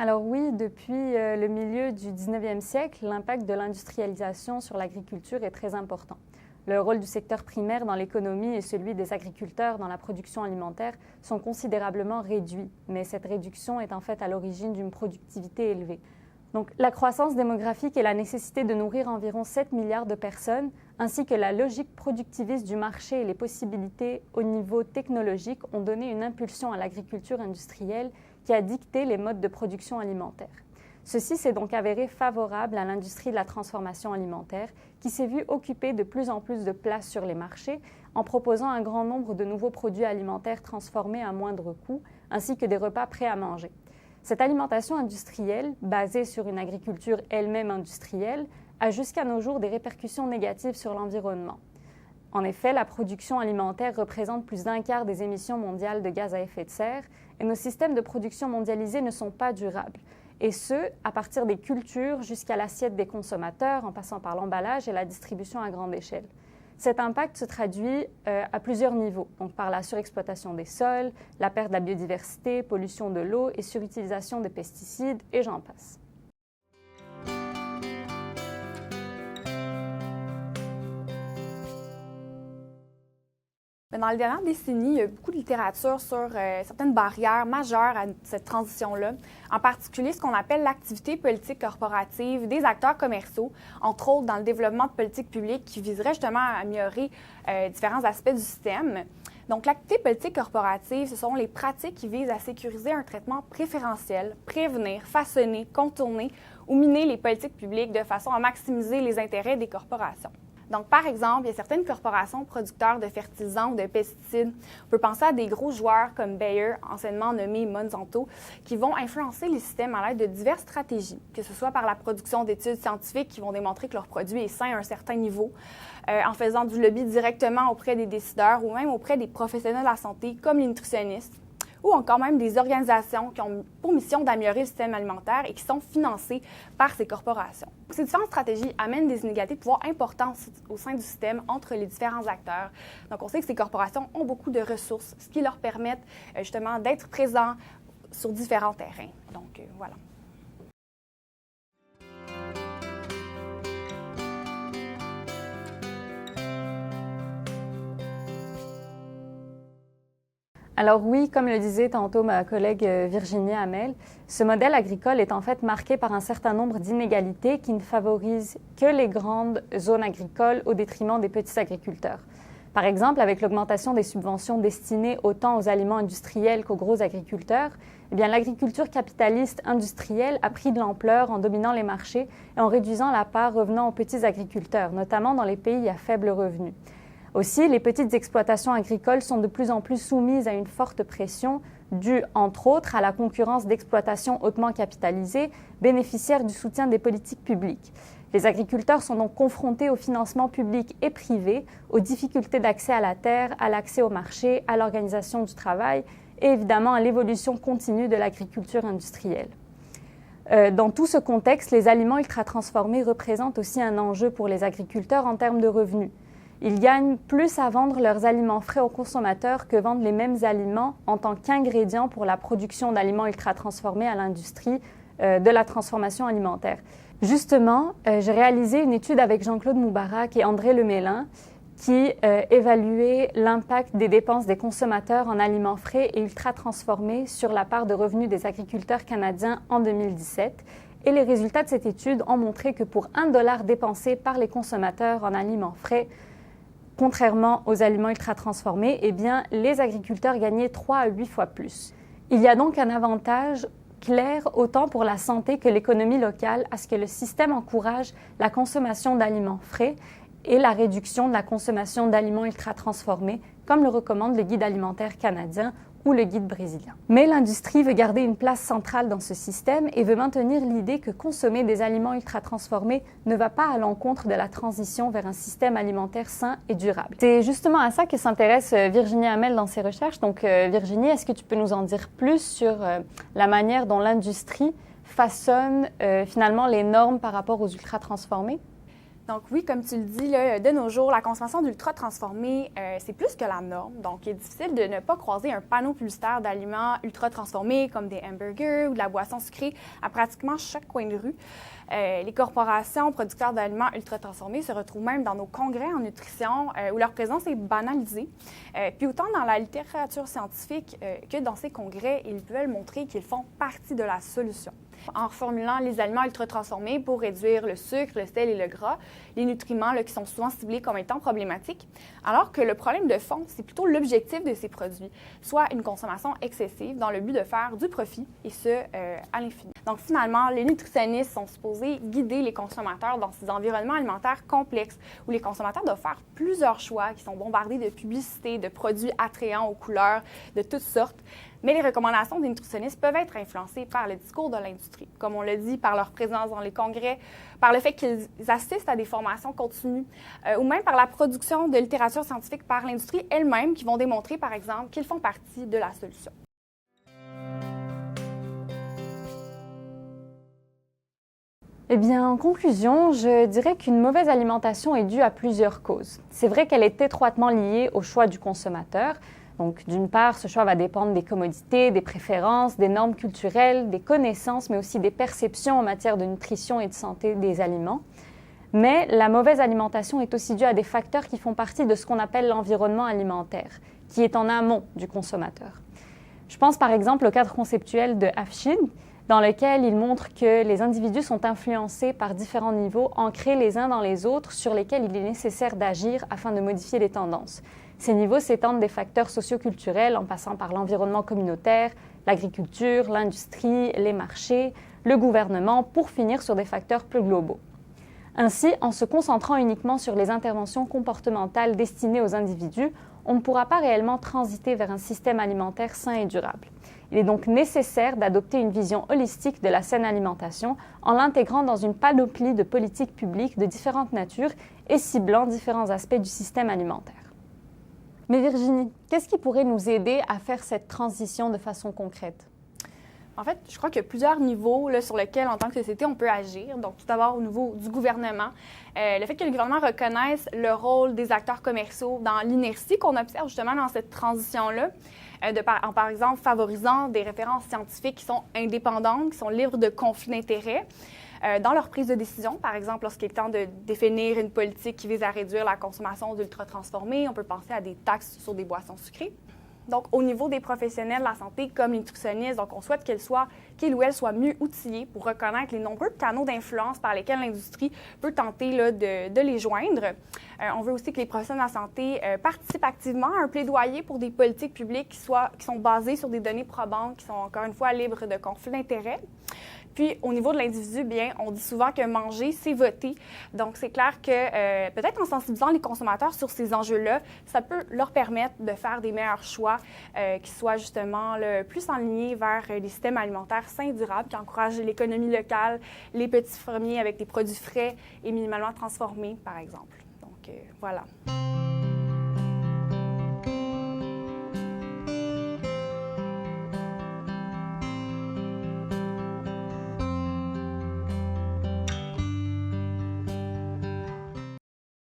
Alors oui, depuis le milieu du 19e siècle, l'impact de l'industrialisation sur l'agriculture est très important. Le rôle du secteur primaire dans l'économie et celui des agriculteurs dans la production alimentaire sont considérablement réduits, mais cette réduction est en fait à l'origine d'une productivité élevée. Donc, la croissance démographique et la nécessité de nourrir environ 7 milliards de personnes, ainsi que la logique productiviste du marché et les possibilités au niveau technologique ont donné une impulsion à l'agriculture industrielle qui a dicté les modes de production alimentaire. Ceci s'est donc avéré favorable à l'industrie de la transformation alimentaire qui s'est vue occuper de plus en plus de place sur les marchés en proposant un grand nombre de nouveaux produits alimentaires transformés à moindre coût, ainsi que des repas prêts à manger. Cette alimentation industrielle, basée sur une agriculture elle-même industrielle, a jusqu'à nos jours des répercussions négatives sur l'environnement. En effet, la production alimentaire représente plus d'un quart des émissions mondiales de gaz à effet de serre et nos systèmes de production mondialisés ne sont pas durables. Et ce, à partir des cultures jusqu'à l'assiette des consommateurs, en passant par l'emballage et la distribution à grande échelle. Cet impact se traduit à plusieurs niveaux, donc par la surexploitation des sols, la perte de la biodiversité, pollution de l'eau et surutilisation des pesticides, et j'en passe. Dans les dernières décennies, il y a eu beaucoup de littérature sur certaines barrières majeures à cette transition-là, en particulier ce qu'on appelle l'activité politique corporative des acteurs commerciaux, entre autres dans le développement de politiques publiques qui viseraient justement à améliorer différents aspects du système. Donc, l'activité politique corporative, ce sont les pratiques qui visent à sécuriser un traitement préférentiel, prévenir, façonner, contourner ou miner les politiques publiques de façon à maximiser les intérêts des corporations. Donc, par exemple, il y a certaines corporations producteurs de fertilisants ou de pesticides. On peut penser à des gros joueurs comme Bayer, anciennement nommé Monsanto, qui vont influencer les systèmes à l'aide de diverses stratégies, que ce soit par la production d'études scientifiques qui vont démontrer que leur produit est sain à un certain niveau, en faisant du lobby directement auprès des décideurs ou même auprès des professionnels de la santé comme les nutritionnistes, ou encore même des organisations qui ont pour mission d'améliorer le système alimentaire et qui sont financées par ces corporations. Ces différentes stratégies amènent des inégalités de pouvoir importantes au sein du système entre les différents acteurs. Donc, on sait que ces corporations ont beaucoup de ressources, ce qui leur permet justement d'être présents sur différents terrains. Donc, voilà. Alors oui, comme le disait tantôt ma collègue Virginie Hamel, ce modèle agricole est en fait marqué par un certain nombre d'inégalités qui ne favorisent que les grandes zones agricoles au détriment des petits agriculteurs. Par exemple, avec l'augmentation des subventions destinées autant aux aliments industriels qu'aux gros agriculteurs, l'agriculture capitaliste industrielle a pris de l'ampleur en dominant les marchés et en réduisant la part revenant aux petits agriculteurs, notamment dans les pays à faible revenu. Aussi, les petites exploitations agricoles sont de plus en plus soumises à une forte pression due, entre autres, à la concurrence d'exploitations hautement capitalisées, bénéficiaires du soutien des politiques publiques. Les agriculteurs sont donc confrontés au financement public et privé, aux difficultés d'accès à la terre, à l'accès au marché, à l'organisation du travail et évidemment à l'évolution continue de l'agriculture industrielle. Dans tout ce contexte, les aliments ultra-transformés représentent aussi un enjeu pour les agriculteurs en termes de revenus. Ils gagnent plus à vendre leurs aliments frais aux consommateurs que vendre les mêmes aliments en tant qu'ingrédients pour la production d'aliments ultra-transformés à l'industrie de la transformation alimentaire. Justement, j'ai réalisé une étude avec Jean-Claude Moubarak et André Lemélin qui évaluait l'impact des dépenses des consommateurs en aliments frais et ultra-transformés sur la part de revenus des agriculteurs canadiens en 2017. Et les résultats de cette étude ont montré que pour $1 dépensé par les consommateurs en aliments frais, contrairement aux aliments ultra-transformés, les agriculteurs gagnaient 3 à 8 fois plus. Il y a donc un avantage clair autant pour la santé que l'économie locale à ce que le système encourage la consommation d'aliments frais et la réduction de la consommation d'aliments ultra-transformés, comme le recommande le Guide alimentaire canadien ou le Guide brésilien. Mais l'industrie veut garder une place centrale dans ce système et veut maintenir l'idée que consommer des aliments ultra-transformés ne va pas à l'encontre de la transition vers un système alimentaire sain et durable. C'est justement à ça que s'intéresse Virginie Hamel dans ses recherches. Donc Virginie, est-ce que tu peux nous en dire plus sur la manière dont l'industrie façonne finalement les normes par rapport aux ultra-transformés? Donc oui, comme tu le dis, là, de nos jours, la consommation d'ultra transformés, c'est plus que la norme. Donc, il est difficile de ne pas croiser un panneau publicitaire d'aliments ultra transformés comme des hamburgers ou de la boisson sucrée à pratiquement chaque coin de rue. Les corporations producteurs d'aliments ultra transformés se retrouvent même dans nos congrès en nutrition où leur présence est banalisée. Puis autant dans la littérature scientifique que dans ces congrès, ils veulent montrer qu'ils font partie de la solution. En reformulant les aliments ultra-transformés pour réduire le sucre, le sel et le gras, les nutriments là, qui sont souvent ciblés comme étant problématiques, alors que le problème de fond, c'est plutôt l'objectif de ces produits, soit une consommation excessive dans le but de faire du profit, et ce, à l'infini. Donc finalement, les nutritionnistes sont supposés guider les consommateurs dans ces environnements alimentaires complexes, où les consommateurs doivent faire plusieurs choix, qui sont bombardés de publicités, de produits attrayants aux couleurs, de toutes sortes. Mais les recommandations des nutritionnistes peuvent être influencées par le discours de l'industrie, comme on l'a dit, par leur présence dans les congrès, par le fait qu'ils assistent à des formations continues, ou même par la production de littérature scientifique par l'industrie elle-même, qui vont démontrer, par exemple, qu'ils font partie de la solution. Eh bien, en conclusion, je dirais qu'une mauvaise alimentation est due à plusieurs causes. C'est vrai qu'elle est étroitement liée au choix du consommateur. Donc, d'une part, ce choix va dépendre des commodités, des préférences, des normes culturelles, des connaissances, mais aussi des perceptions en matière de nutrition et de santé des aliments. Mais la mauvaise alimentation est aussi due à des facteurs qui font partie de ce qu'on appelle l'environnement alimentaire, qui est en amont du consommateur. Je pense par exemple au cadre conceptuel de Afshin, dans lequel il montre que les individus sont influencés par différents niveaux ancrés les uns dans les autres sur lesquels il est nécessaire d'agir afin de modifier les tendances. Ces niveaux s'étendent des facteurs socioculturels en passant par l'environnement communautaire, l'agriculture, l'industrie, les marchés, le gouvernement, pour finir sur des facteurs plus globaux. Ainsi, en se concentrant uniquement sur les interventions comportementales destinées aux individus, on ne pourra pas réellement transiter vers un système alimentaire sain et durable. Il est donc nécessaire d'adopter une vision holistique de la saine alimentation en l'intégrant dans une panoplie de politiques publiques de différentes natures et ciblant différents aspects du système alimentaire. Mais Virginie, qu'est-ce qui pourrait nous aider à faire cette transition de façon concrète? En fait, je crois qu'il y a plusieurs niveaux là, sur lesquels, en tant que société, on peut agir. Donc, tout d'abord, au niveau du gouvernement. Le fait que le gouvernement reconnaisse le rôle des acteurs commerciaux dans l'inertie qu'on observe justement dans cette transition-là, en, par exemple, favorisant des références scientifiques qui sont indépendantes, qui sont libres de conflits d'intérêts. Dans leur prise de décision, par exemple, lorsqu'il est temps de définir une politique qui vise à réduire la consommation d'ultra-transformés, on peut penser à des taxes sur des boissons sucrées. Donc, au niveau des professionnels de la santé comme les nutritionnistes, donc on souhaite qu'ils ou elles soient mieux outillés pour reconnaître les nombreux canaux d'influence par lesquels l'industrie peut tenter là, de les joindre. On veut aussi que les professionnels de la santé participent activement à un plaidoyer pour des politiques publiques qui sont basées sur des données probantes, qui sont encore une fois libres de conflits d'intérêts. Puis, au niveau de l'individu, bien, on dit souvent que manger, c'est voter. Donc, c'est clair que peut-être en sensibilisant les consommateurs sur ces enjeux-là, ça peut leur permettre de faire des meilleurs choix qui soient justement plus enlignés vers les systèmes alimentaires sains et durables, qui encouragent l'économie locale, les petits fermiers avec des produits frais et minimalement transformés, par exemple. Donc, voilà.